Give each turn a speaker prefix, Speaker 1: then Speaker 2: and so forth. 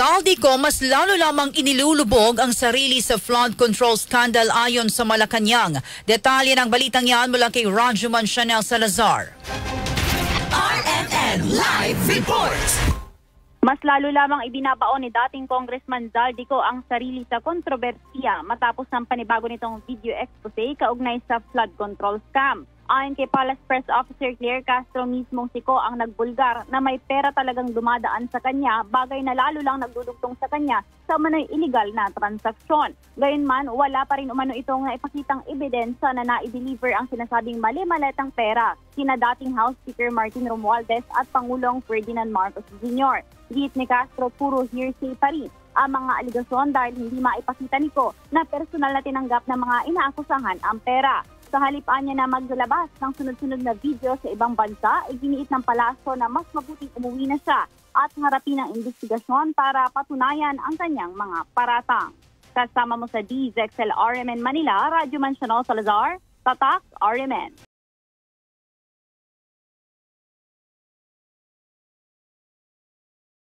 Speaker 1: Zaldico mas lalo lamang inilulubog ang sarili sa flood control scandal ayon sa Malacanang. Detalye ng balitang yan mula kay Rajuman Chanel Salazar.
Speaker 2: RMN Live Report!
Speaker 3: Mas lalo lamang ibinabaon ni dating Congressman Zaldico ang sarili sa kontrobersiya matapos ng panibago nitong video expose kaugnay sa flood control scam. Ayon kay Palace Press Officer Claire Castro, mismong siko ang nagbulgar na may pera talagang dumadaan sa kanya, bagay na lalo lang nagdudugtong sa kanya sa umano'y illegal na transaksyon. Gayunman, wala pa rin umano itong naipakitang ebidensya na na-deliver ang sinasabing mali-maletang pera sina dating House Speaker Martin Romualdez at Pangulong Ferdinand Marcos Jr. Git ni Castro, puro hearsay pa rin ang mga aligasyon dahil hindi maipakita nito na personal na tinanggap ng mga inaakusahan ang pera. Sa halipaan niya na maglalabas ng sunod-sunod na video sa ibang bansa, iginiit ng palasyo na mas mabuting umuwi na siya at harapin ang investigasyon para patunayan ang kanyang mga paratang. Kasama mo sa DZXL RMN Manila, Radyo Mansional Salazar, Tatak RMN.